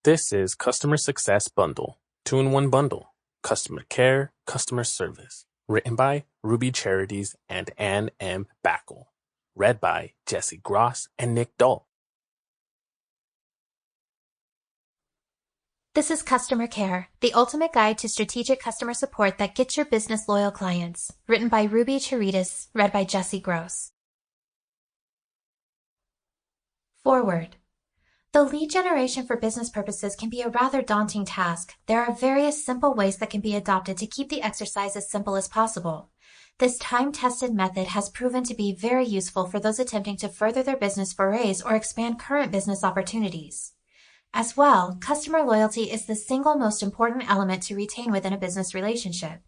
This is Customer Success Bundle, 2-in-1 bundle, Customer Care, Customer Service, written by Ruby Charities and Ann M. Bacal, read by Jesse Gross and Nick Dolle. This is Customer Care, the ultimate guide to strategic customer support that gets your business loyal clients, written by Ruby Charities, read by Jesse Gross. Forward. Though lead generation for business purposes can be a rather daunting task, there are various simple ways that can be adopted to keep the exercise as simple as possible. This time-tested method has proven to be very useful for those attempting to further their business forays or expand current business opportunities. As well, customer loyalty is the single most important element to retain within a business relationship.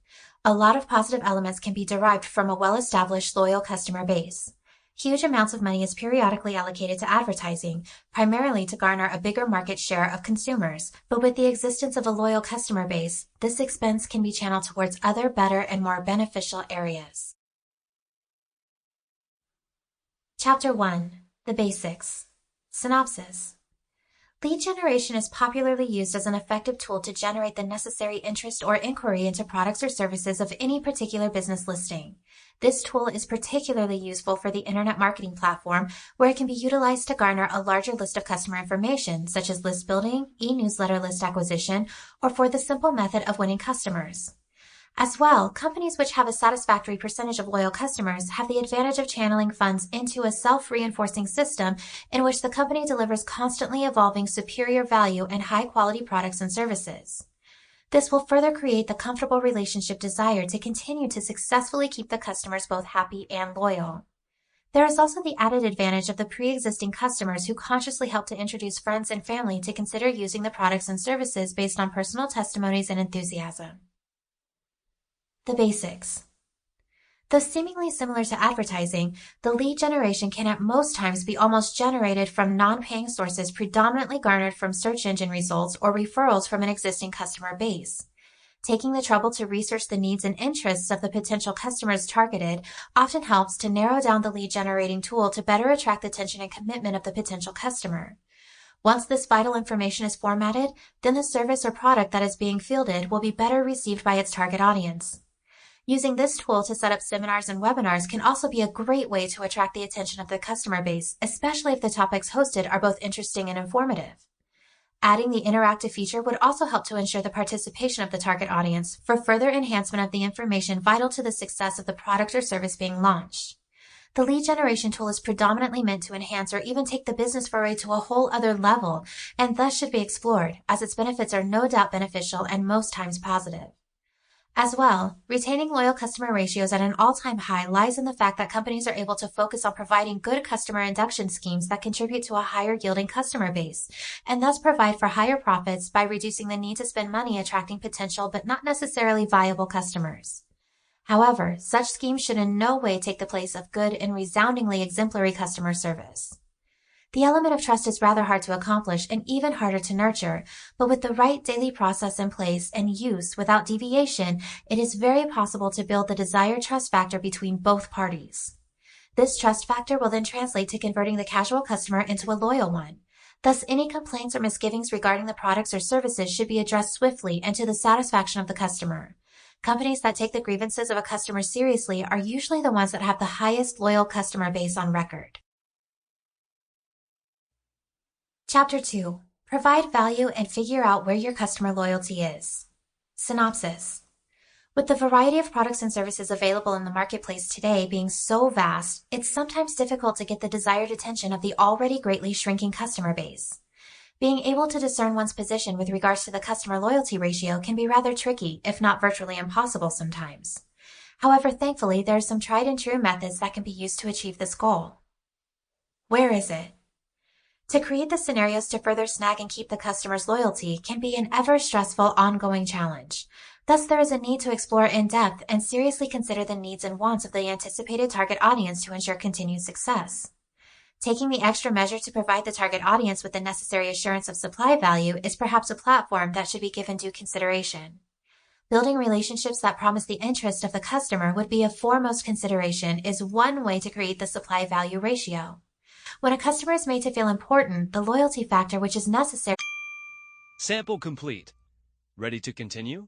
A lot of positive elements can be derived from a well-established loyal customer base. Huge amounts of money is periodically allocated to advertising, primarily to garner a bigger market share of consumers, but with the existence of a loyal customer base, this expense can be channeled towards other better and more beneficial areas. Chapter 1. The Basics. Synopsis. Lead generation is popularly used as an effective tool to generate the necessary interest or inquiry into products or services of any particular business listing. This tool is particularly useful for the internet marketing platform, where it can be utilized to garner a larger list of customer information, such as list building, e-newsletter list acquisition, or for the simple method of winning customers. As well, companies which have a satisfactory percentage of loyal customers have the advantage of channeling funds into a self-reinforcing system in which the company delivers constantly evolving superior value and high-quality products and services. This will further create the comfortable relationship desired to continue to successfully keep the customers both happy and loyal. There is also the added advantage of the pre-existing customers who consciously help to introduce friends and family to consider using the products and services based on personal testimonies and enthusiasm. The basics. Though seemingly similar to advertising, the lead generation can at most times be almost generated from non-paying sources predominantly garnered from search engine results or referrals from an existing customer base. Taking the trouble to research the needs and interests of the potential customers targeted often helps to narrow down the lead generating tool to better attract the attention and commitment of the potential customer. Once this vital information is formatted, then the service or product that is being fielded will be better received by its target audience. Using this tool to set up seminars and webinars can also be a great way to attract the attention of the customer base, especially if the topics hosted are both interesting and informative. Adding the interactive feature would also help to ensure the participation of the target audience for further enhancement of the information vital to the success of the product or service being launched. The lead generation tool is predominantly meant to enhance or even take the business foray to a whole other level, and thus should be explored, as its benefits are no doubt beneficial and most times positive. As well, retaining loyal customer ratios at an all-time high lies in the fact that companies are able to focus on providing good customer induction schemes that contribute to a higher-yielding customer base, and thus provide for higher profits by reducing the need to spend money attracting potential but not necessarily viable customers. However, such schemes should in no way take the place of good and resoundingly exemplary customer service. The element of trust is rather hard to accomplish and even harder to nurture, but with the right daily process in place and use without deviation, it is very possible to build the desired trust factor between both parties. This trust factor will then translate to converting the casual customer into a loyal one. Thus, any complaints or misgivings regarding the products or services should be addressed swiftly and to the satisfaction of the customer. Companies that take the grievances of a customer seriously are usually the ones that have the highest loyal customer base on record. Chapter 2. Provide value and figure out where your customer loyalty is. Synopsis. With the variety of products and services available in the marketplace today being so vast, it's sometimes difficult to get the desired attention of the already greatly shrinking customer base. Being able to discern one's position with regards to the customer loyalty ratio can be rather tricky, if not virtually impossible sometimes. However, thankfully, there are some tried and true methods that can be used to achieve this goal. Where is it? To create the scenarios to further snag and keep the customer's loyalty can be an ever-stressful, ongoing challenge. Thus, there is a need to explore in depth and seriously consider the needs and wants of the anticipated target audience to ensure continued success. Taking the extra measure to provide the target audience with the necessary assurance of supply value is perhaps a platform that should be given due consideration. Building relationships that promise the interest of the customer would be a foremost consideration is one way to create the supply-value ratio. When a customer is made to feel important, the loyalty factor which is necessary Sample complete. Ready to continue?